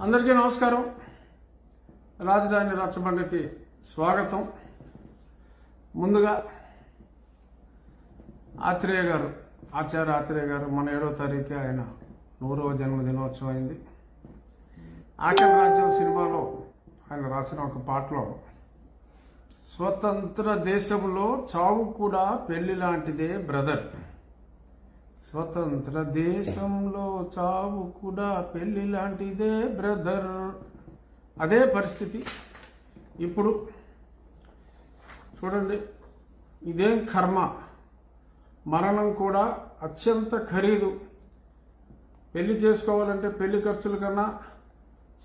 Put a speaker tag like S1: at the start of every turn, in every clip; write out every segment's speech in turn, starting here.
S1: అందరికీ నమస్కారం. రాజధాని రచ్చబండకి స్వాగతం. ముందుగా ఆచార్య ఆత్రేయ గారు మన 7వ తారీఖు ఆయన 100వ జన్మదినోత్సవం అయింది. ఆఖరి రాజ్యం సినిమాలో ఆయన రాసిన ఒక పాటలో స్వతంత్ర దేశంలో చావు కూడా పెళ్లి లాంటిదే బ్రదర్, స్వతంత్ర దేశంలో చావు కూడా పెళ్లి లాంటిదే బ్రదర్. అదే పరిస్థితి ఇప్పుడు. చూడండి, ఇదేం కర్మ, మరణం కూడా అత్యంత ఖరీదు. పెళ్లి చేసుకోవాలంటే పెళ్లి ఖర్చుల కన్నా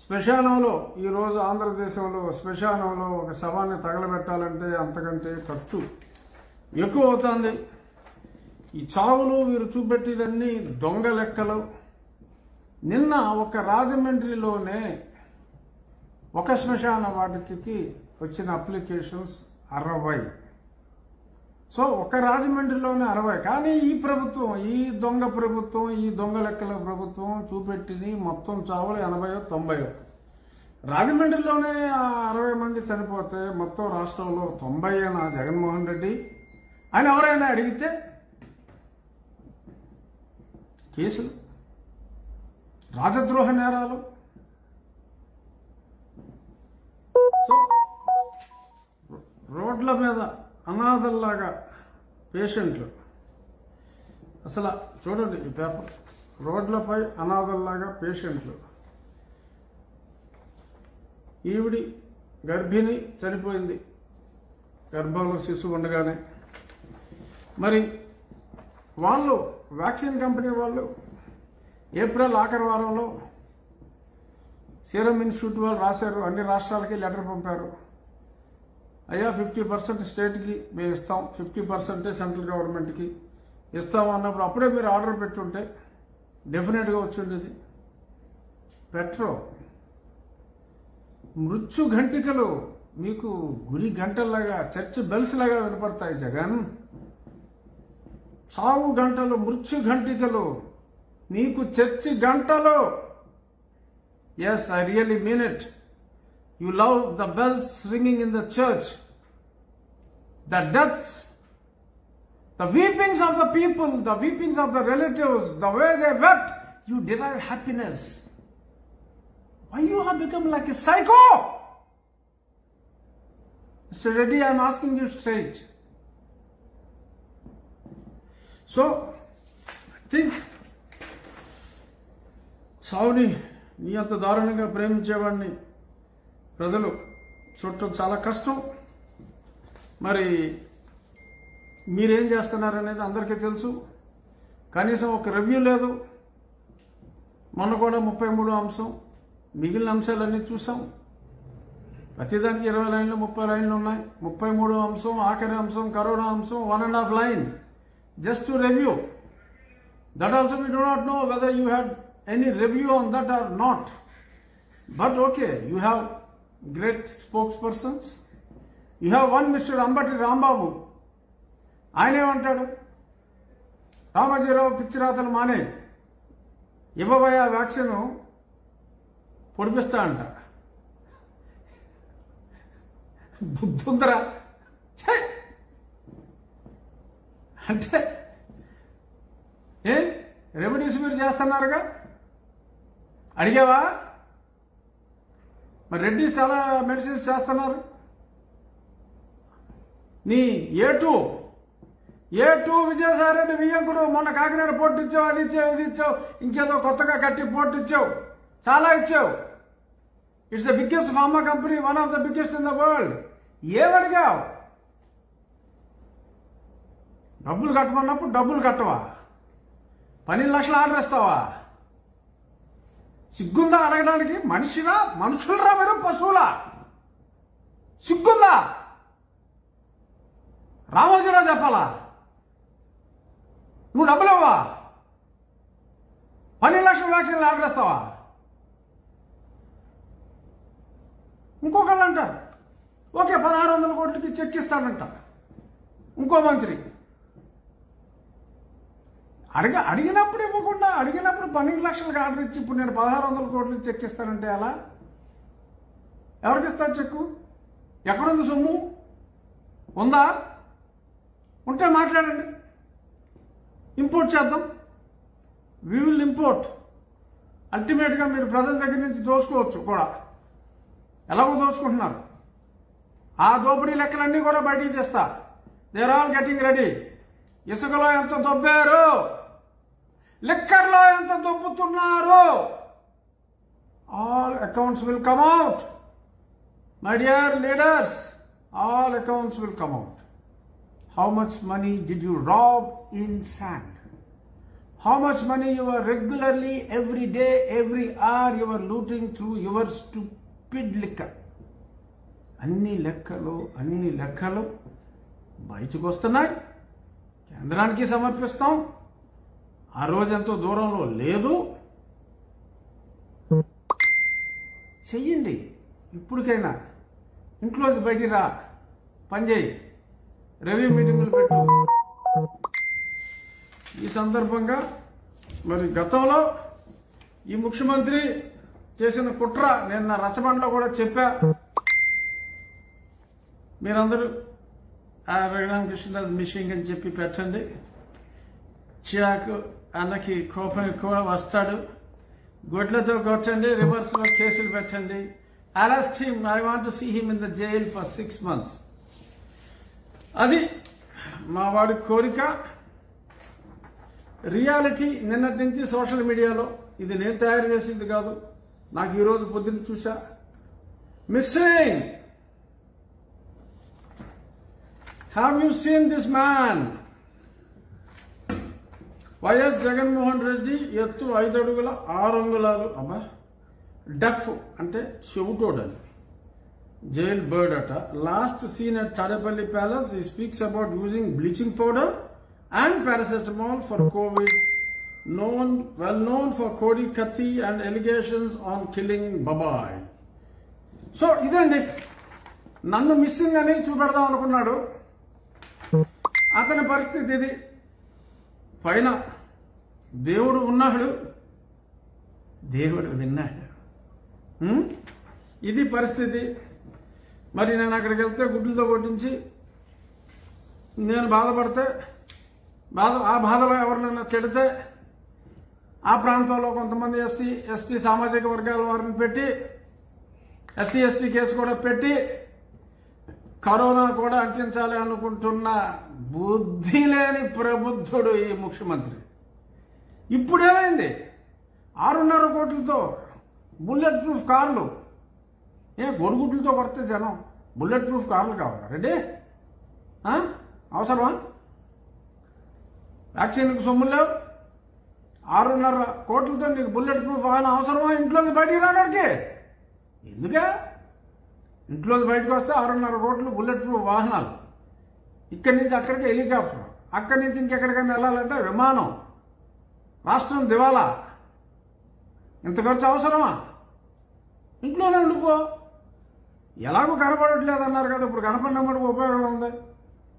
S1: శ్మశానంలో, ఈరోజు ఆంధ్రదేశంలో శ్మశానంలో ఒక శవాన్ని తగలబెట్టాలంటే అంతకంటే ఖర్చు ఎక్కువ అవుతుంది. ఈ చావులు వీరు చూపెట్టేదన్నీ దొంగ లెక్కలు. నిన్న ఒక రాజమండ్రిలోనే ఒక శ్మశాన వాటికి వచ్చిన అప్లికేషన్స్ 60. సో ఒక రాజమండ్రిలోనే 60. కానీ ఈ ప్రభుత్వం, ఈ దొంగ ప్రభుత్వం, ఈ దొంగ లెక్కల ప్రభుత్వం చూపెట్టింది మొత్తం చావులు 80-90. రాజమండ్రిలోనే 60 మంది చనిపోతే మొత్తం రాష్ట్రంలో 90 జగన్మోహన్ రెడ్డి అని ఎవరైనా అడిగితే కేసులు, రాజద్రోహ నేరాలు. సో రోడ్ల మీద అనాథల్లాగా పేషెంట్లు, అసలు చూడండి ఈ పేపర్, రోడ్లపై అనాథల్లాగా పేషెంట్లు. ఈవిడి గర్భిణి చనిపోయింది, గర్భంలో శిశువు ఉండగానే. మరి వాళ్ళు వ్యాక్సిన్ కంపెనీ వాళ్ళు ఏప్రిల్ ఆఖరి వారంలో సీరం ఇన్స్టిట్యూట్ వాళ్ళు రాశారు, అన్ని రాష్ట్రాలకి లెటర్ పంపారు. అయ్యా 50% స్టేట్కి మేము ఇస్తాం, 50% సెంట్రల్ గవర్నమెంట్కి ఇస్తాం అన్నప్పుడు అప్పుడే మీరు ఆర్డర్ పెట్టుంటే డెఫినెట్గా వచ్చిండేది. పెట్రో మృత్యు ఘంటికలు మీకు గురి గంటల్లాగా, చర్చ్ బెల్స్ లాగా వినపడతాయి జగన్. చావు గంటలు, మృత్యు ఘంటికలు నీకు చర్చి గంటలు. Yes, I really mean it. You love the bells ringing in the church, the deaths, the weepings of the people, the weepings of the relatives, the way they wept, you derive happiness. Why you have become like a psycho? Mr. Reddy, I am asking you straight. So, I think చావుని నీ అంత దారుణంగా ప్రేమించేవాడిని ప్రజలు చూడటం చాలా కష్టం. మరి మీరేం చేస్తున్నారనేది అందరికీ తెలుసు. కనీసం ఒక రివ్యూ లేదు. మొన్న కూడా 33 అంశం, మిగిలిన అంశాలన్నీ చూసాం. ప్రతిదానికి 20 లైన్లు 30 లైన్లు ఉన్నాయి. 33 అంశం, ఆఖరి అంశం కరోనా అంశం, 1.5 line just to review. That also we do not know whether you had any review on that or not. But okay, you have great spokespersons. You have one Mr. Ambati Rambabu. ఆయన ఏమంటాడు? రామజీరావు పిచ్చి రాతలు మానే, ఇవ్వబోయే vaccine పొడిపిస్తా అంట. బుద్ధుందరా అంటే ఏ remedies మీరు చేస్తున్నారుగా, అడిగావా? మరి రెడ్డి చాలా మెడిసిన్స్ చేస్తున్నారు. నీ ఏ2 విజయసాయిరెడ్డి వియ్యంకుడు మొన్న కాకినాడ పోర్టు ఇచ్చావు, అది ఇచ్చావు, ఇది ఇచ్చావు, ఇంకేదో కొత్తగా కట్టి పోర్టు ఇచ్చావు, చాలా ఇచ్చావు. It's the biggest pharma company, one of the biggest in the world. ఏమడిగావు? డబ్బులు కట్టమన్నప్పుడు డబ్బులు కట్టవా? 12 లక్షలు ఆర్డర్ ఇస్తావా? సిగ్గుందా అడగడానికి? మనుషులరా మీరు, పశువులా? సిగ్గుందా? రామోజీరావు చెప్పాలా? నువ్వు డబ్బులు ఇవ్వవా? 12 లక్షల వ్యాక్సిన్లు ఆర్డర్ ఇస్తావా? ఇంకొకళ్ళు అంటారు ఓకే 1600 కోట్లకి చెక్ ఇస్తాడంట ఇంకో మంత్రి. అడిగినప్పుడు ఇవ్వకుండా, అడిగినప్పుడు 12 లక్షలకు ఆర్డర్ ఇచ్చి ఇప్పుడు నేను 1600 కోట్లు చెక్ ఇస్తానంటే ఎలా? ఎవరికి ఇస్తారు చెక్కు? ఎక్కడుంది సొమ్ము? ఉందా? ఉంటే మాట్లాడండి, ఇంపోర్ట్ చేద్దాం. We will import. అల్టిమేట్గా మీరు ప్రజల దగ్గర నుంచి దోచుకోవచ్చు కూడా, ఎలాగో దోచుకుంటున్నారు. ఆ దోపిడీ లెక్కలన్నీ కూడా బయటికి తెస్తా. They're all getting ready. ఇసుకలో ఎంత దొబ్బారు, లిక్కర్లో ఎంత దొబ్బుతున్నారు, all accounts will come out. My dear leaders, all accounts will come out. How much money did you rob in sand? How much money you are regularly, every day, every hour you are looting through your stupid liquor? అన్ని లెక్కలు బయటకు వస్తున్నాయి. కేంద్రానికి సమర్పిస్తాం. ఆ రోజంతో దూరంలో లేదు. చెయ్యండి. ఇప్పటికైనా ఇంట్లోంచి బయటికి రా, పని చేయి, రెవెన్యూ మీటింగులు పెట్టు. ఈ సందర్భంగా మరి గతంలో ఈ ముఖ్యమంత్రి చేసిన కుట్ర నేను నా రచబండలో కూడా చెప్పా. మీరందరూ ఆ రఘురామ కృష్ణదాస్ మిషింగ్ అని చెప్పి పెట్టండి. చిరాకు అన్నకి కోపం ఎక్కువ వస్తాడు, గొడ్లతో కొట్టండి, రివర్స్ లో కేసులు పెట్టండి. Arrest him. I want to see him in the jail for 6 months. అది మా వాడి కోరిక. రియాలిటీ నిన్నటి నుంచి సోషల్ మీడియాలో, ఇది నేను తయారు చేసింది కాదు, నాకు ఈరోజు పొద్దున్న చూసా. Missing. Have you seen this man? YS Jaganmohan Reddy ఎత్తు 5 అడుగుల 6 అంగుళాలు. అబ్బా, డఫ్ అంటే చెవుటోడని, jail bird ata. Last seen at Chadapalli Palace, he speaks about using bleaching powder and paracetamol for COVID. Well known for Kodi Kathi and allegations on killing Babai. So idandi nannu missing ani చూపెడదాం అనుకున్నాడు. అతని పరిస్థితి ఇది. పైన దేవుడు ఉన్నాడు, దేవుడు విన్నాడు. ఇది పరిస్థితి. మరి నేను అక్కడికి వెళ్తే గుడ్లతో కొట్టించి నేను బాధపడితే, ఆ బాధలో ఎవరినైనా తిడితే, ఆ ప్రాంతంలో కొంతమంది ఎస్సీ ఎస్టీ సామాజిక వర్గాల వారిని పెట్టి ఎస్సీ ఎస్టీ కేసు కూడా పెట్టి కరోనా కూడా అంటించాలి అనుకుంటున్న బుద్ధి లేని ప్రబుద్ధుడు ఈ ముఖ్యమంత్రి. ఇప్పుడేమైంది? 6.5 కోట్లతో బుల్లెట్ ప్రూఫ్ కార్లు. గొడుగుడ్లతో కొడితే జనం బుల్లెట్ ప్రూఫ్ కార్లు కావాలా? రెడీ? అవసరమా? వ్యాక్సిన్కి సొమ్ము లేవు. 6.5 కోట్లతో నీకు బుల్లెట్ ప్రూఫ్ వాహనం అవసరమా? ఇంట్లోకి బయటికి రావడానికి ఎందుకే? ఇంట్లోకి బయటకు వస్తే 6.5 కోట్లు బుల్లెట్ ప్రూఫ్ వాహనాలు. ఇక్కడి నుంచి అక్కడికి హెలికాప్టర్, అక్కడి నుంచి ఇంకెక్కడికైనా వెళ్ళాలంటే విమానం. రాష్ట్రం దివాలా. ఇంత ఖర్చు అవసరమా? ఇంట్లోనే ఉండిపో. ఎలాగో కనపడట్లేదు అన్నారు కదా, ఇప్పుడు కనపడినప్పుడు ఉపయోగం ఉంది.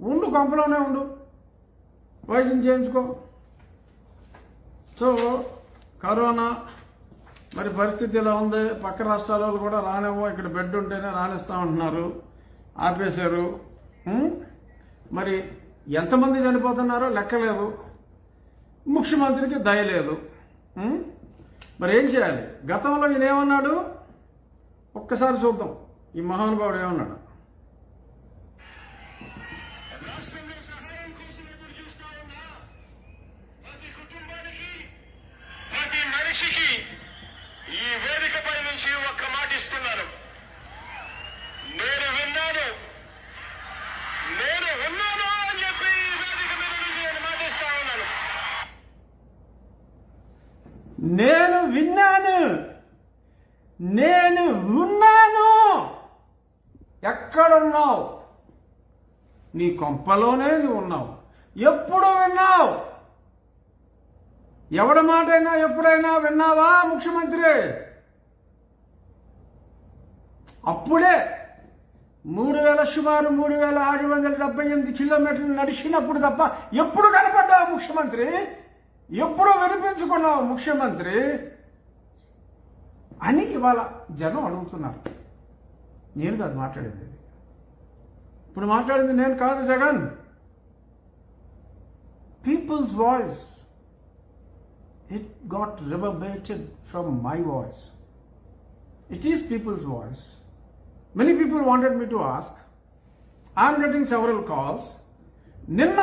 S1: ఉండు, కొంపలోనే ఉండు, వైద్యం చేయించుకో. సో కరోనా మరి పరిస్థితి ఇలా ఉంది. పక్క రాష్ట్రాల వాళ్ళు కూడా రానేమో, ఇక్కడ బెడ్ ఉంటేనే రాణిస్తా ఉంటున్నారు, ఆపేశారు. మరి ఎంతమంది చనిపోతున్నారో లెక్కలేదు. ముఖ్యమంత్రికి దయలేదు. మరి ఏం చేయాలి? గతంలో ఈయన ఏమన్నాడు ఒక్కసారి చూద్దాం. ఈ మహానుభావుడు ఏమన్నాడు?
S2: ప్రతి మనిషికి ఈ వేదికపై నుంచి ఒక్క మాట ఇస్తున్నాను. నేను విన్నాను, నేను ఉన్నాను అని చెప్పి ఈ వేదిక మీద నుంచి నేను మాటిస్తా ఉన్నాను.
S1: నేను విన్నాను, నేను ఉన్నాను. ఎక్కడున్నావు? నీ కొంపలోనే నువ్వు ఉన్నావు. ఎప్పుడు విన్నావు? ఎవడి మాటైనా ఎప్పుడైనా విన్నావా ముఖ్యమంత్రి? అప్పుడే సుమారు 3678 కిలోమీటర్లు నడిచినప్పుడు తప్ప ఎప్పుడు కనపడ్డావు ముఖ్యమంత్రి? ఎప్పుడూ వినిపించుకున్న ముఖ్యమంత్రి అని ఇవాళ జనం అడుగుతున్నారు. నేను కాదు మాట్లాడేది, ఇప్పుడు మాట్లాడింది నేను కాదు, Jagan. People's voice, it got reverberated from my voice. It is people's voice. Many people wanted me to ask. I'm getting several calls. నిన్న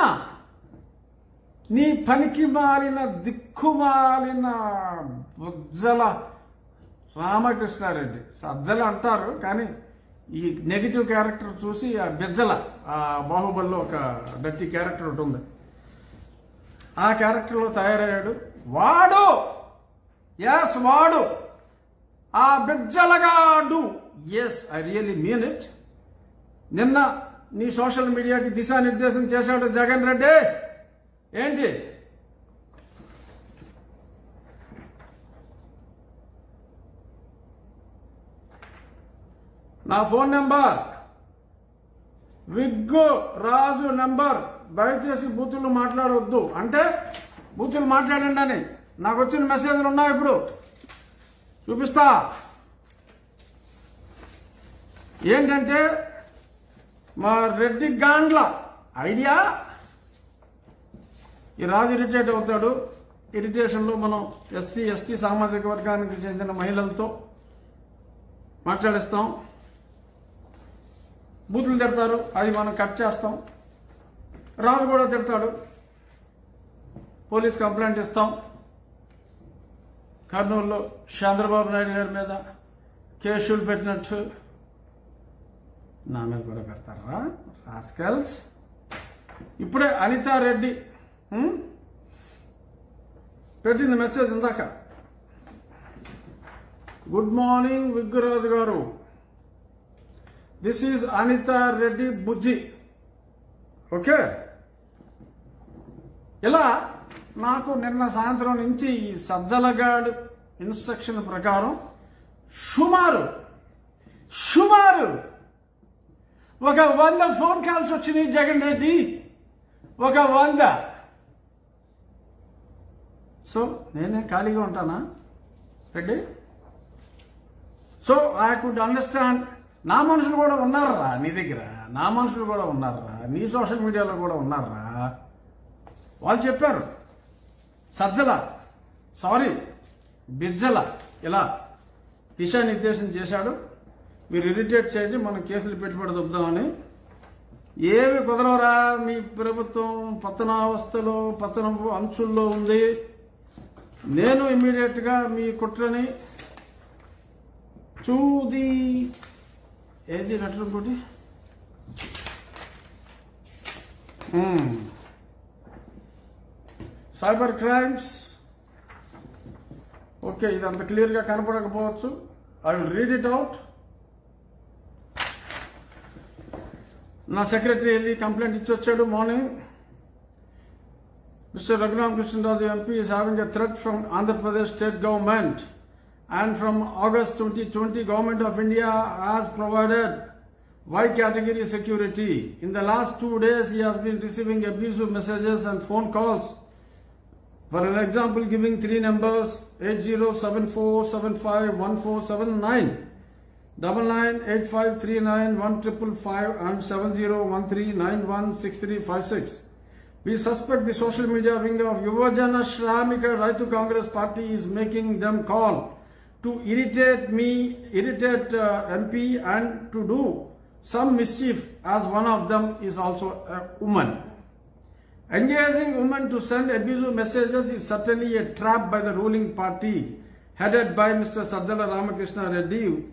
S1: నీ పనికి మాలిన దిక్కుమాలిన బుజ్జల రామకృష్ణారెడ్డి, సజ్జల అంటారు కానీ ఈ నెగిటివ్ క్యారెక్టర్ చూసి ఆ బిజ్జల, ఆ బాహుబలిలో ఒక డర్టీ క్యారెక్టర్ ఒకటి ఉంది, ఆ క్యారెక్టర్లో తయారయ్యాడు వాడు. ఎస్, వాడు ఆ బిజ్జలగాడు. Yes, I really mean it. నిన్న నీ సోషల్ మీడియాకి దిశానిర్దేశం చేశాడు జగన్ రెడ్డి. ఏంటి? నా ఫోన్ నెంబర్ విగ్గు రాజు నెంబర్, దయచేసి బూతులు మాట్లాడవద్దు అంటే బూతులు మాట్లాడండి అని నాకు వచ్చిన మెసేజ్లు ఉన్నాయి. ఇప్పుడు చూపిస్తా. ఏంటంటే మా రెడ్డి గాండ్ల ఐడియా, ఈ రాజు ఇరిటేట్ అవుతాడు. ఇరిటేషన్లో మనం ఎస్సీ ఎస్టీ సామాజిక వర్గానికి చెందిన మహిళలతో మాట్లాడిస్తాం. బూతులు తిడతారు, అది మనం కట్ చేస్తాం. రాజు కూడా తిడతాడు, పోలీస్ కంప్లైంట్ ఇస్తాం. కర్నూలులో చంద్రబాబు నాయుడు గారి మీద కేసులు పెట్టినట్టు నా మీద కూడా పెడతారా రాస్కల్స్. ఇప్పుడే అనితారెడ్డి పెట్టింది మెసేజ్ ఇందాక. గుడ్ మార్నింగ్ విగ్గురాజు గారు, this is Anitha Reddy Bujji. Okay, ఇలా నాకు నిన్న సాయంత్రం నుంచి ఈ సజ్జలగాడు ఇన్స్ట్రక్షన్ ప్రకారం సుమారు 100 ఫోన్ కాల్స్ వచ్చినాయి జగన్ రెడ్డి, 100. సో నేనే ఖాళీగా ఉంటానా Reddy? So I could understand. నా మనుషులు కూడా ఉన్నారా నీ దగ్గర? నా మనుషులు కూడా ఉన్నారా నీ సోషల్ మీడియాలో కూడా ఉన్నారా? వాళ్ళు చెప్పారు సజ్జల, సారీ బిజ్జల ఇలా దిశానిర్దేశం చేశాడు, మీరు ఇరిటేట్ చేయండి, మనం కేసులు పెట్టుబడి దొబ్బుదామని. ఏమి కుదరవరా, మీ ప్రభుత్వం పతనావస్థలో, పతనపు అంచుల్లో ఉంది. నేను ఇమ్మీడియట్ గా మీ కుట్రని చూది ఏది లెటర్ ఇంకోటి సైబర్ క్రైమ్స్. ఓకే, ఇది అంత క్లియర్ గా కనపడకపోవచ్చు. I will read it out. నా సెక్రటరీ వెళ్ళి కంప్లైంట్ ఇచ్చి వచ్చాడు morning. Mr. Raghuram Krishnaraju MP is having a threat from Andhra Pradesh state government, and from August 2020 Government of India has provided Y category security. In the last 2 days he has been receiving abusive messages and phone calls. For an example, giving 3 numbers 8074751479, 9985391555 and 7013916356. We suspect the social media wing of Yuvajana Shramika Raitu Congress Party is making them call to irritate MP and to do some mischief, as one of them is also a woman. Engaging women to send abusive messages is certainly a trap by the ruling party headed by Mr. Sajjala Ramakrishna Reddy.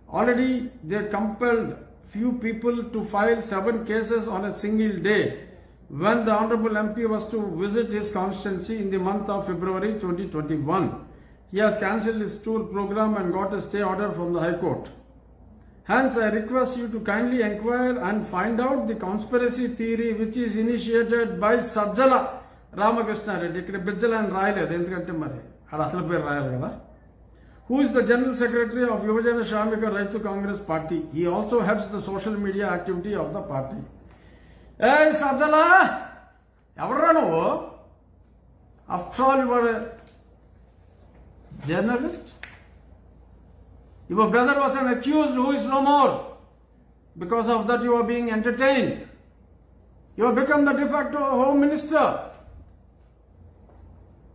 S1: Already they compelled few people to file 7 cases on a single day when the Honorable MP was to visit his constituency in the month of February 2021. He has cancelled his tour program and got a stay order from the High Court. Hence, I request you to kindly inquire and find out the conspiracy theory which is initiated by Sajjala Ramakrishna Reddy. ikkada Bijjala ani raayaledu endukante mari adu asalu peru raayali kada. Who is the General Secretary of Yuvajana Shramika Raitu Congress Party. He also heads the social media activity of the party. Hey Sajjala, evarra nuvu After all, you were a journalist. Your brother was an accused who is no more. Because of that, you are being entertained. You have become the de facto Home Minister.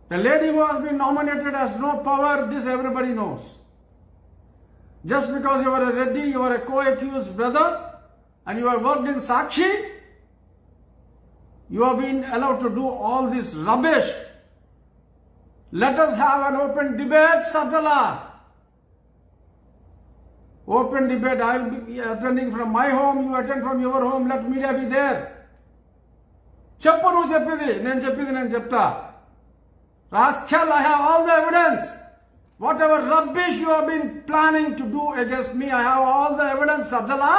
S1: The lady who has been nominated has no power, this everybody knows. Just because you are a Reddy, you are a co-accused brother, and you have worked in Sakshi, you have been allowed to do all this rubbish. Let us have an open debate, Sajjala. Open debate. I will be attending from my home, you attend from your home, let media be there. Cheppu nu cheppidi, nenu chepta. Rascal, I have all the evidence. Whatever rubbish you have been planning to do against me, I have all the evidence, Sajjala.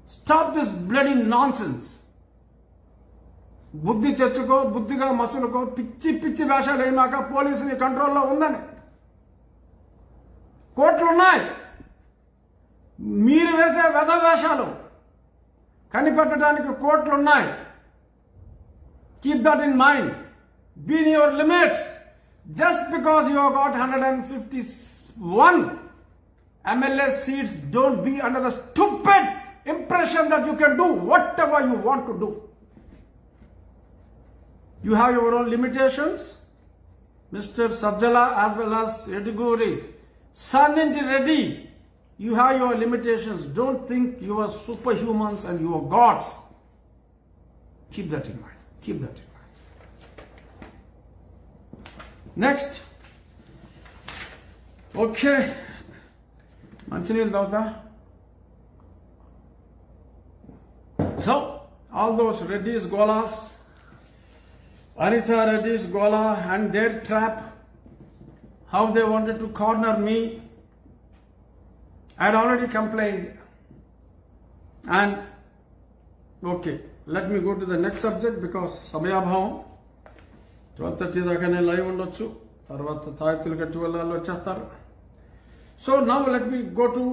S1: Stop this bloody nonsense. బుద్ధి తెచ్చుకో, బుద్ధిగా మసులుకో, పిచ్చి పిచ్చి వేషాలు వేయమాక. పోలీసుని కంట్రోల్లో ఉందని కోర్టులున్నాయి. మీరు వేసే వెధ వేషాలు కనిపెట్టడానికి కోర్టులున్నాయి. Keep that in mind. Be in your limits. Just because you have got 151 MLA seats, don't be under the stupid impression that you can do whatever you want to do. You have your own limitations. Mr. Sajjala as well as Eduguri, Saninti Reddy, you have your limitations. Don't think you are superhumans and you are gods. Keep that in mind. Keep that in mind. Next. Okay. Manchini Dauta. So, all those Reddy's Golas, Anita Reddy's Gola and their trap, how they wanted to corner me. I had already complained. And, okay, let me go to the next subject because Samayabhavam. 12:30 దాకానే live ఉండొచ్చు. తర్వాత తాయెత్తులు కట్టి వెళ్ళాలి, వచ్చేస్తారు. So now let me go to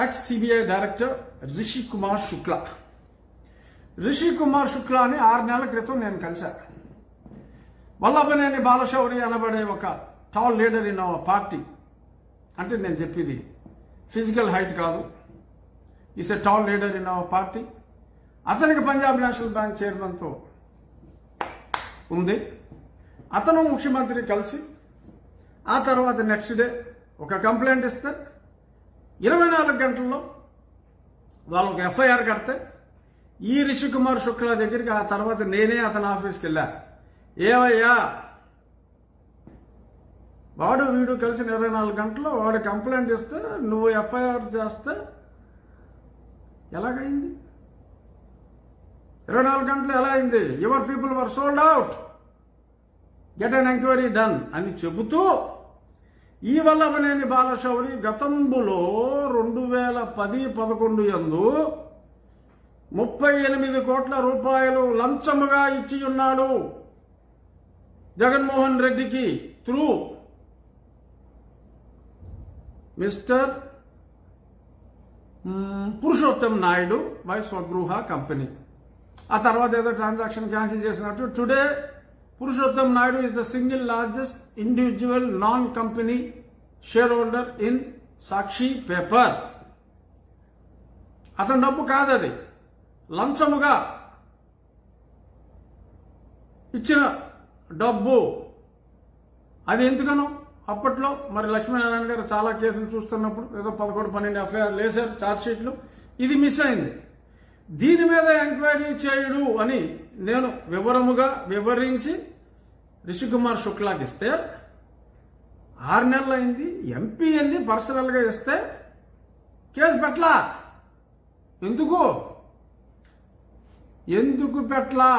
S1: ex CBI director Rishi Kumar Shukla. Rishi Kumar శుక్లాని 6 నెలల క్రితం నేను కలిశాను. వల్లభనేని బాలశౌరి అనబడే ఒక tall leader in our party. అంటే నేను చెప్పేది ఫిజికల్ హైట్ కాదు. Is a tall leader in our party. అతనికి పంజాబ్ నేషనల్ బ్యాంక్ చైర్మన్తో ఉంది. అతను ముఖ్యమంత్రి కలిసి ఆ తర్వాత నెక్స్ట్ డే ఒక కంప్లైంట్ ఇస్తే 24 గంటల్లో వాళ్ళు ఒక ఎఫ్ఐఆర్ కడితే ఈ రిషి కుమార్ శుక్లా దగ్గరికి ఆ తర్వాత నేనే అతని ఆఫీస్కి వెళ్ళా. ఏవయ్యా వాడు వీడు కలిసిన 24 గంటల్లో వాడు కంప్లైంట్ ఇస్తే నువ్వు ఎఫ్ఐఆర్ చేస్తే ఎలాగైంది? 24 గంటలు ఎలా అయింది? Your people were sold out, get an enquiry done అని చెబుతూ ఈ వల్లభనేని బాలశౌరి గతంలో 2010-11 యందు 38 కోట్ల రూపాయలు లంచముగా ఇచ్చి ఉన్నాడు జగన్మోహన్ రెడ్డికి through mister Purushottam Naidu by Swagruha company. ఆ తర్వాత ఏదో ట్రాన్సాక్షన్ క్యాన్సిల్ చేసినట్టు. Today Purushottam Naidu is the single largest individual non-company shareholder in Sakshi paper. అతని డబ్బు కాదది, లంచముగా ఇచ్చిన డబ్బు. అది ఎందుకనో అప్పట్లో మరి లక్ష్మీనారాయణ గారు చాలా కేసులు చూస్తున్నప్పుడు ఏదో 11-12 ఎఫ్ఐఆర్ లేసారు, ఛార్జ్ షీట్లు. ఇది మిస్ అయింది. దీని మీద ఎంక్వైరీ చేయడు అని నేను వివరముగా వివరించి రిషి కుమార్ శుక్లాకి ఇస్తే 6 నెలలు అయింది. ఎంపీ వెళ్ళి పర్సనల్ గా ఇస్తే కేసు పెట్టలా. ఎందుకు పెట్టలా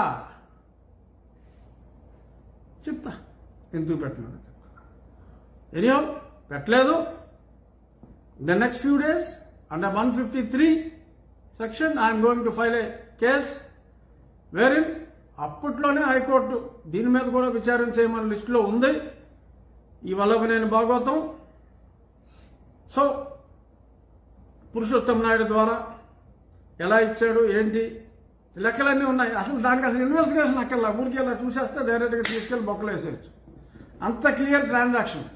S1: చెప్తా. ఎందుకు పెట్టలేదు ఎనియో పెట్టలేదు. The next few days under 153 section I am going to file a case wherein అప్పట్లోనే హైకోర్టు దీని మీద కూడా విచారణ చేయమని లిస్టులో ఉంది. ఈ వల్లభనేని భాగవతం. సో పురుషోత్తం నాయుడు ద్వారా ఎలా ఇచ్చాడు ఏంటి లెక్కలన్నీ ఉన్నాయి. అసలు దానికి అసలు ఇన్వెస్టిగేషన్ అక్కర్లా, ఊరికి ఇలా చూసేస్తే డైరెక్ట్గా తీసుకెళ్లి బొక్కలు వేసేయచ్చు. అంత క్లియర్ ట్రాన్సాక్షన్.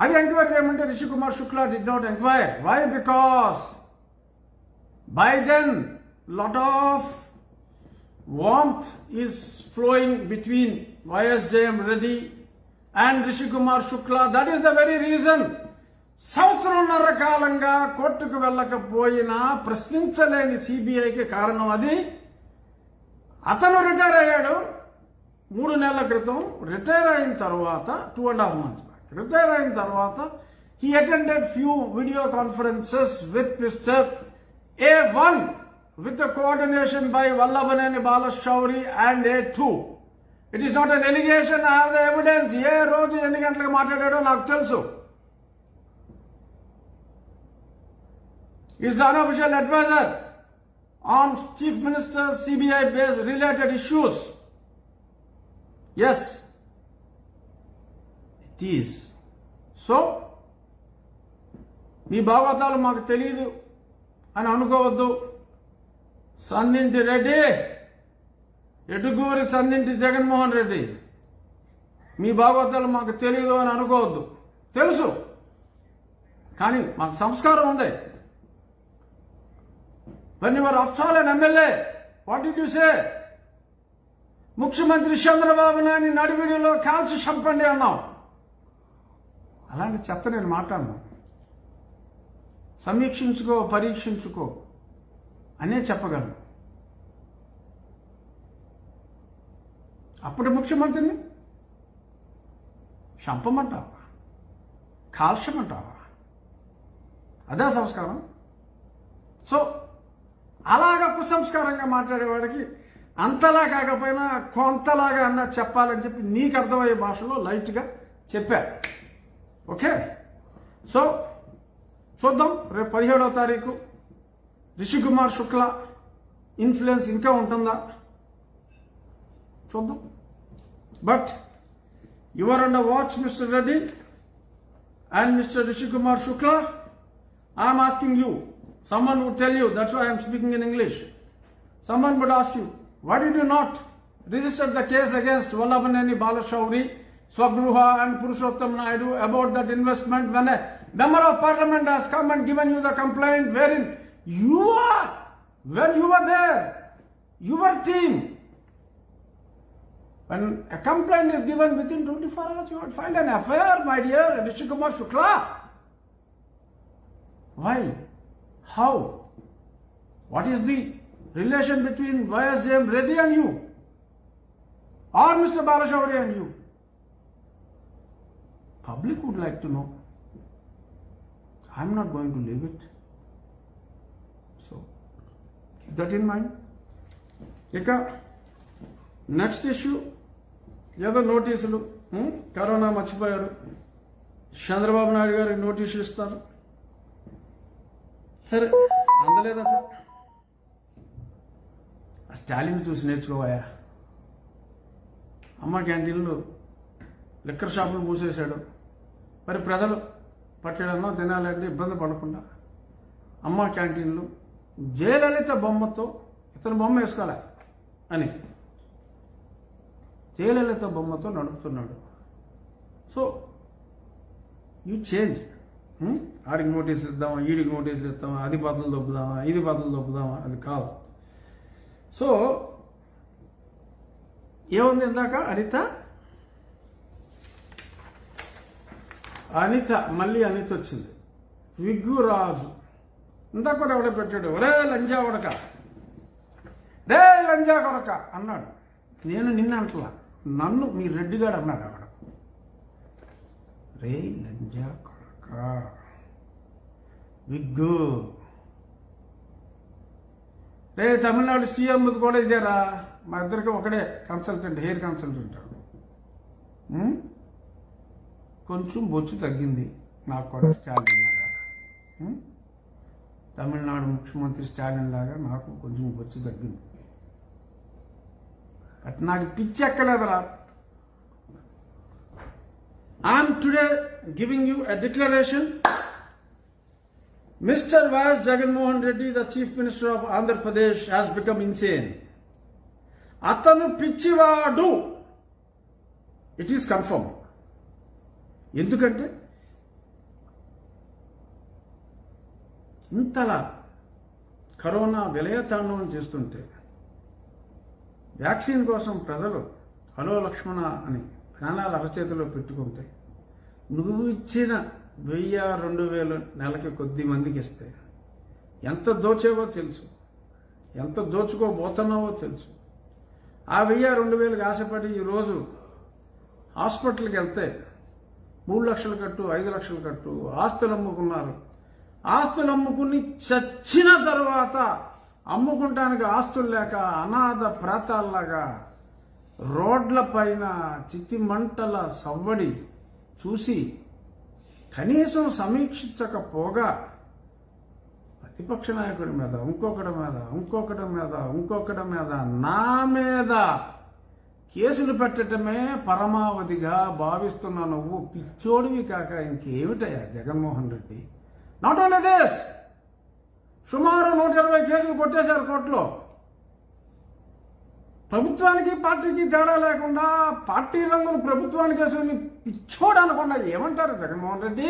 S1: అది ఎంక్వైరీ చేయమంటే Rishi Kumar Shukla did not enquire. Why? Because by then lot of warmth is flowing between YSJM Reddy and Rishi Kumar Shukla. That is the very reason సంవత్సరంన్నర కాలంగా కోర్టుకు వెళ్ళకపోయినా ప్రశ్నించలేని సిబిఐకి కారణం అది. అతను రిటైర్ అయ్యాడు 3 నెలల క్రితం. రిటైర్ అయిన తర్వాత 2.5 months back రిటైర్ అయిన తర్వాత he attended few video conferences with Mr. A1 with the coordination by Vallabhaneni Balashauri and A2. It is not an allegation. I have the evidence. ఏ రోజు ఎన్ని గంటలకు మాట్లాడాడో నాకు తెలుసు. Is the unofficial advisor on Chief Minister's CBI based related issues. Yes, it is. So, మీ భాగవతాలు మాకు తెలియదు అని అనుకోవద్దు. సందింటి రెడ్డి, ఎడుగూరి సందింటి జగన్మోహన్ రెడ్డి, మీ భాగవతాలు మాకు తెలియదు అని అనుకోవద్దు. తెలుసు, కానీ మాకు సంస్కారం ఉంది. When you were after all an MLA, what did you say? ముఖ్యమంత్రి చంద్రబాబు నాయుడు నడివిడిలో కాల్చి చంపండి అన్నాం. అలాంటి చెత్త నేను మాట్లాడను. సమీక్షించుకో, పరీక్షించుకో అనే చెప్పగలను. అప్పుడు ముఖ్యమంత్రిని చంపమంటావా, కాల్చమంటావా? అదే సంస్కారం. సో అలాగా కుసంస్కారంగా మాట్లాడేవాడికి అంతలా కాకపోయినా కొంతలాగా అన్నా చెప్పాలని చెప్పి నీకు అర్థమయ్యే భాషలో లైట్గా చెప్పా. ఓకే, సో చూద్దాం రేపు 17వ తారీఖు రిషి కుమార్ శుక్లా ఇన్ఫ్లుయెన్స్ ఇంకా ఉంటుందా చూద్దాం. But you are under watch mister Reddy and mister Rishi Kumar Shukla. I'm asking you, someone would tell you, that's why I am speaking in English. Someone would ask you, why did you not register the case against Vallabhaneni Balashauri, Swagruha and Purushottam Naidu about that investment when a member of parliament has come and given you the complaint wherein you are, when you were there, your team, when a complaint is given within 24 hours, you would file an FIR, my dear Rishi Kumar Shukla. Why? How? What is the relation between YSJM Reddy and you? Or Mr. Balashauri and you? Public would like to know. I am not going to leave it. So, keep that in mind. Ika, next issue, ఏదో నోటీసులు corona మర్చిపోయారు. చంద్రబాబు నాయుడు గారికి నోటీసులు ఇస్తారు. సరే, అందలేదా sir? Stalin చూసి నేర్చుకోవాయా? అమ్మ క్యాంటీన్లు లిక్కర్ షాపులు మూసేశాడు. మరి ప్రజలు పట్టడంలో తినాలంటే ఇబ్బంది పడకుండా అమ్మ క్యాంటీన్లు జయలలిత బొమ్మతో, ఇతను బొమ్మ వేసుకోలే అని జయలలిత బొమ్మతో నడుపుతున్నాడు. So you change. ఆడికి నోటీసులు ఇద్దామా, ఈడికి నోటీసులు ఇద్దామా, అది బదులు దొబ్బుదామా, ఇది బదులు దొబ్బుదామా, అది కాదు. సో ఏముంది ఇందాక అనిత మళ్ళీ అనిత వచ్చింది. విగ్గురాజు ఇందాక కూడా ఎవడో పెట్టాడు, ఒరే లంజా కొడక, రే లంజా కొడక అన్నాడు. నేను నిన్న అంటలా, నన్ను మీ రెడ్డిగాడు అన్నాడు. ఆవిడ రే లంజా కొడక, విగ్గు, రే తమిళనాడు సీఎం కూడా ఇదేరా, మా ఇద్దరికి ఒకడే కన్సల్టెంట్, హెయిర్ కన్సల్టెంట్. కొంచెం బొచ్చు తగ్గింది నాకు కూడా, స్టాలిన్ లాగా, తమిళనాడు ముఖ్యమంత్రి స్టాలిన్ లాగా నాకు కొంచెం బొచ్చు తగ్గింది. బట్ నాకు పిచ్చి ఎక్కలేదురా. I'm today giving you a declaration Mr. Vas Jaganmohan Reddy, the Chief Minister of Andhra Pradesh, has become insane. Atanu pichivadu. It is confirmed. ఎందుకంటే ఇంతలా కరోనా విలయతాండవం చేస్తుంటే వ్యాక్సిన్ కోసం ప్రజలు హలో లక్ష్మణ అని ప్రాణాలు అరచేతిలో పెట్టుకుంటే నువ్వు ఇచ్చిన 1000-2000 నెలకి కొద్ది మందికి ఇస్తే ఎంత దోచేవో తెలుసు, ఎంత దోచుకోబోతున్నావో తెలుసు. ఆ 1000-2000కి ఆశపడి ఈరోజు హాస్పిటల్కి వెళ్తే 3 లక్షలు కట్టు, 5 లక్షలు కట్టు, ఆస్తులు అమ్ముకున్నారు. ఆస్తులు అమ్ముకుని చచ్చిన తర్వాత అమ్ముకుంటానికి ఆస్తులు లేక అనాథ ప్రాతాల్లాగా రోడ్ల పైన చితి మంటల సవ్వడి చూసి కనీసం సమీక్షించకపోగా ప్రతిపక్ష నాయకుడి మీద ఇంకొకటి మీద నా మీద కేసులు పెట్టడమే పరమావధిగా భావిస్తున్న నువ్వు పిచ్చోడివి కాక ఇంకేమిటయ్యా Jaganmohan Reddy. Not only this, సుమారు 120 కేసులు కొట్టేశారు కోర్టులో. ప్రభుత్వానికి పార్టీకి తేడా లేకుండా పార్టీ రంగును ప్రభుత్వానికి వేసుకుని పిచ్చోడు అనకుండా ఏమంటారు జగన్మోహన్ రెడ్డి?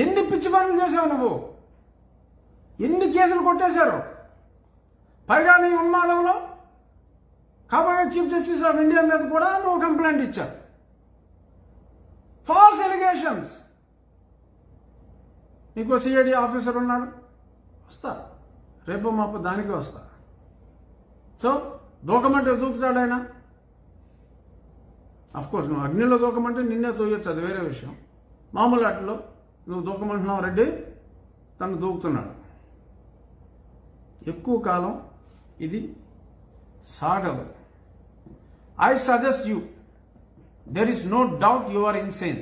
S1: ఎన్ని పిచ్చి పనులు చేశావు నువ్వు? ఎన్ని కేసులు కొట్టేశారు? పైగా నీ ఉన్మాదంలో కాబోయే చీఫ్ జస్టిస్ ఆఫ్ ఇండియా మీద కూడా నువ్వు కంప్లైంట్ ఇచ్చావు. False allegations. నీకు సిఐడి ఆఫీసర్ ఉన్నాడు, వస్తా, రేపు మాపు దానికి వస్తా. సో దూకమంటే దూకుతాడు ఆయన. అఫ్కోర్స్ నువ్వు అగ్నిలో దూకమంటే నిన్నే తోయొచ్చు, అది వేరే విషయం. మామూలు ఆటలో నువ్వు దూకమంటున్నావు రెడ్డి, తను దూకుతున్నాడు. ఎక్కువ కాలం ఇది సాగదు. I suggest you, there is no doubt you are insane.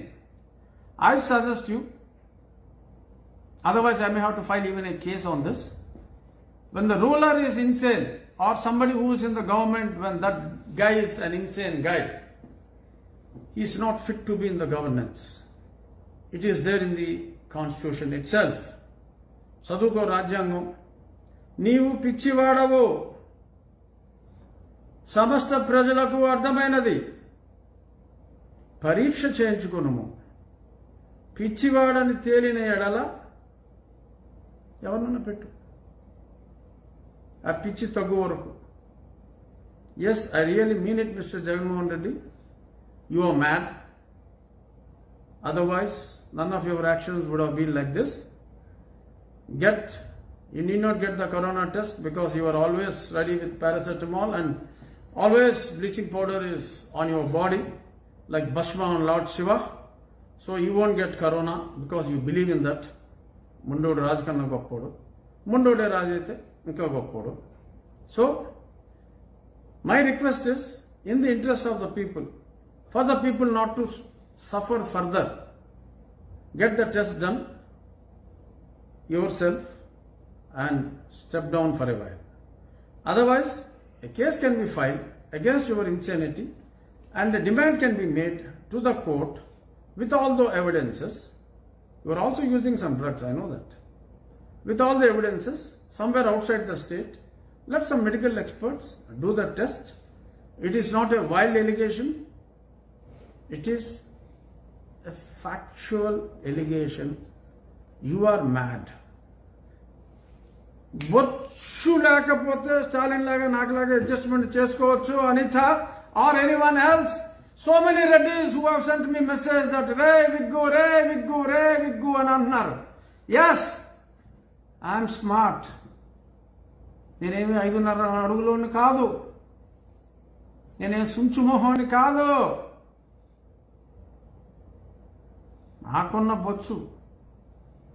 S1: I suggest you, otherwise I may have to file even a case on this. When the ruler is insane or somebody who is in the government, when that guy is an insane guy, he is not fit to be in the governance. It is there in the constitution itself. చదువుకో రాజ్యాంగం. నీవు పిచ్చివాడవు, సమస్త ప్రజలకు అర్థమైనది. పరీక్ష చేయించుకును. పిచ్చివాడని తేలిన ఎడల ఎవరినన్నా పెట్టు, ఆ పిచ్చి తగ్గు వరకు. Yes, I really mean it mister Jaganmohan Reddy, you are mad. Otherwise none of your actions would have been like this. You need not get the corona test because you are always ready with paracetamol and always bleaching powder is on your body like Bhasma on Lord Shiva. So you won't get corona because you believe in that. Mundodu Raj kanna goppodu. Mundode Raj aithe inka goppodu. So my request is, in the interest of the people, for the people not to suffer further, get the test done yourself and step down for a while. Otherwise, a case can be filed against your insanity and a demand can be made to the court with all the evidences. You are also using some drugs, I know that. With all the evidences, somewhere outside the state, let some medical experts do the test. It is not a wild allegation. It is a factual allegation. You are mad. బొచ్చు లేకపోతే స్టాలిన్ లాగా నాకులాగా adjustment చేసుకోవచ్చు Anitha or anyone else. So many Reddys who have sent me message that రే విగ్గు అని అంటున్నారు. Yes, I'm smart. నేనేమి 5.5 అడుగులోని కాదు, నేనేం సుంచుమోహోని కాదు. నాకున్న బొచ్చు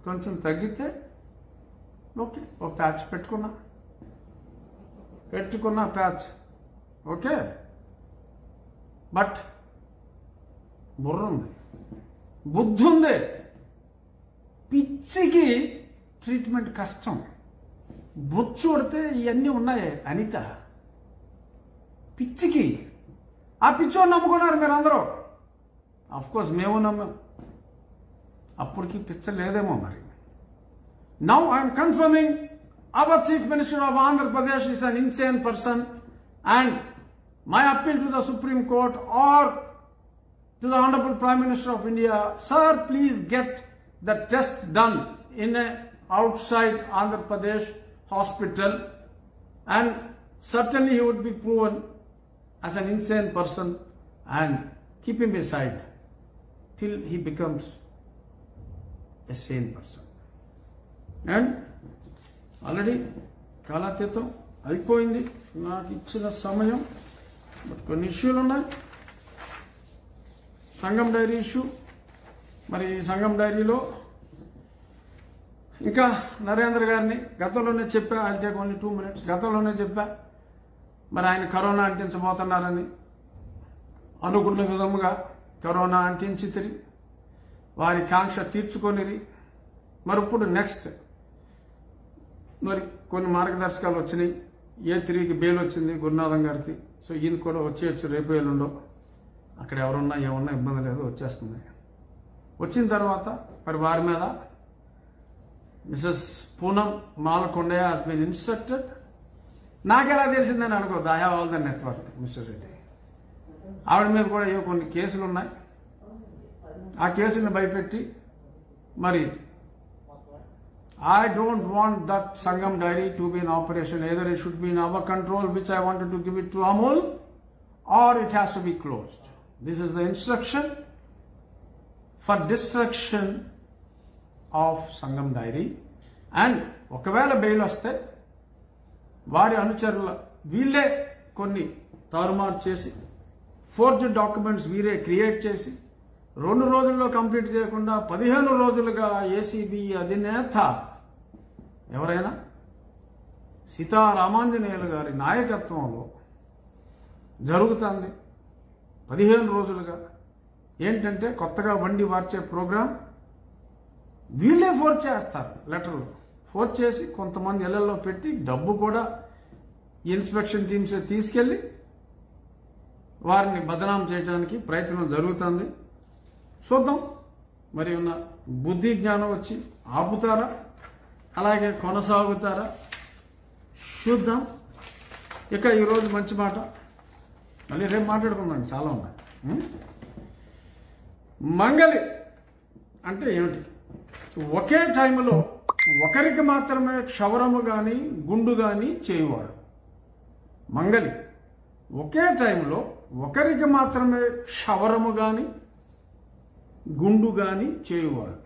S1: కొంచెం తగ్గితే ఓకే, ఒక ప్యాచ్ పెట్టుకున్నా ప్యాచ్ ఓకే. బట్ బుర్ర ఉంది, బుద్ధి ఉంది. పిచ్చికి ట్రీట్మెంట్ కష్టం. బొచ్చు కొడితే ఇవన్నీ ఉన్నాయి అనిత. పిచ్చికి ఆ పిచ్చోని నమ్ముకున్నారు మీరు అందరూ. అఫ్కోర్స్ మేము నమ్మాం. అప్పటికి పిచ్చ లేదేమో మరి. Now I am confirming our Chief Minister of Andhra Pradesh is an insane person, and my appeal to the Supreme Court or to the Honorable Prime Minister of India, sir, please get the test done in a outside Andhra Pradesh hospital, and certainly he would be proven as an insane person, and keep him aside till he becomes a sane person. And already కాలాతీతం అయిపోయింది నాకు ఇచ్చిన సమయం. But కొన్ని ఇష్యూలు ఉన్నాయి. సంఘం dairy issue, మరి సంఘం డైరీలో ఇంకా నరేంద్ర గారిని గతంలోనే చెప్పా, ఐల్ టేక్ ఓన్లీ 2 minutes, గతంలోనే చెప్పా మరి ఆయన కరోనా అంటించబోతున్నారని. అనుకున్న విధముగా కరోనా అంటించితిరి, వారి కాంక్ష తీర్చుకొనిరి. మరి ఇప్పుడు నెక్స్ట్ మరి కొన్ని మార్గదర్శకాలు వచ్చినాయి. A3కి బెయిల్ వచ్చింది గురునాథం గారికి. సో ఈయన కూడా వచ్చేయచ్చు రేపు ఎల్లుండో. అక్కడ ఎవరున్నా ఏమన్నా ఇబ్బంది లేదు, వచ్చేస్తుంది. వచ్చిన తర్వాత మరి వారి మీద Mrs Poonam Malakondaiah has been instructed. నాకెలా తెలిసిందని అనుకోవద్దు, I have all the network mister Reddy. ఆవిడ మీద కూడా ఏవో కొన్ని కేసులు ఉన్నాయి. ఆ కేసులను భయపెట్టి మరి I don't want that Sangam Dairy to be in operation. Either it should be in our control, which I wanted to give it to Amul, or it has to be closed. This is the instruction for destruction of Sangam Dairy. And ఒకవేళ bail వస్తే వారి అనుచరుల వీళ్ళే కొన్ని తారుమారు చేసి forged documents వీరే create చేసి 2 రోజుల్లో కంప్లీట్ చేయకుండా 15 రోజులుగా ఏసీబీ అధినేత ఎవరైనా సీతారామాంజనేయులు గారి నాయకత్వంలో జరుగుతుంది 15 రోజులుగా. ఏంటంటే కొత్తగా వండి వార్చే ప్రోగ్రాం వీళ్ళే ఫోర్స్ చేస్తారు. లెటర్లు ఫోర్స్ చేసి కొంతమంది ఇళ్లలో పెట్టి డబ్బు కూడా ఇన్స్పెక్షన్ టీమ్స్ తీసుకెళ్లి వారిని బదనాం చేయడానికి ప్రయత్నం జరుగుతుంది. చూద్దాం మరి ఉన్న బుద్ధి జ్ఞానం వచ్చి ఆపుతారా, అలాగే కొనసాగుతారా చూద్దాం. ఇక ఈరోజు మంచి మాట, మళ్ళీ రేపు మాట్లాడుకుందాం, చాలా ఉన్నాయి. మంగలి అంటే ఏమిటి? ఒకే టైంలో ఒకరికి మాత్రమే క్షవరము గాని గుండు గాని చేయువాడు. మంగలి ఒకే టైంలో ఒకరికి మాత్రమే క్షవరము గాని గుండు గాని చేయువాడు.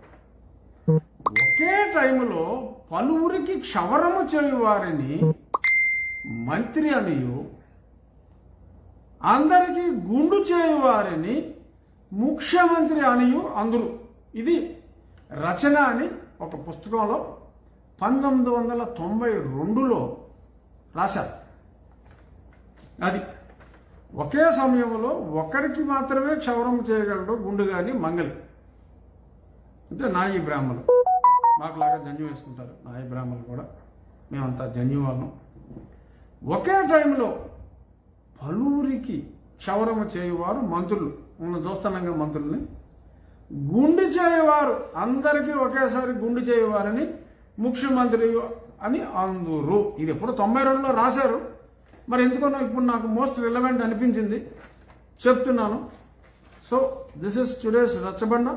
S1: ఒకే టైంలో పలువురికి క్షవరము చేయువారిని మంత్రి అనియు, అందరికీ గుండు చేయువారిని ముఖ్యమంత్రి అనియు అందరూ. ఇది రచన అని ఒక పుస్తకంలో 1992లో రాశారు. అది ఒకే సమయంలో ఒకరికి మాత్రమే క్షవరం చేయగలడు గుండు గాని మంగలి. అంటే నాయి బ్రాహ్మణులు మాకులాగా జన్యు వేసుకుంటారు. నాయి బ్రాహ్మణులు కూడా మేమంతా జన్యు వాళ్ళం. ఒకే టైంలో పలువురికి క్షవరము చేయువారు మంత్రులు, ఉన్న చూస్తానంగా మంత్రుల్ని, గుండు చేయవారు అందరికీ ఒకేసారి గుండు చేయవారని ముఖ్యమంత్రి అని అందరూ. ఇది ఎప్పుడు 92లో రాశారు. మరి ఎందుకనో ఇప్పుడు నాకు మోస్ట్ రిలవెంట్ అనిపించింది, చెప్తున్నాను. So this is today's Rachabanda,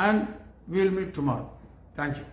S1: and wheel meet tomorrow. Thank you.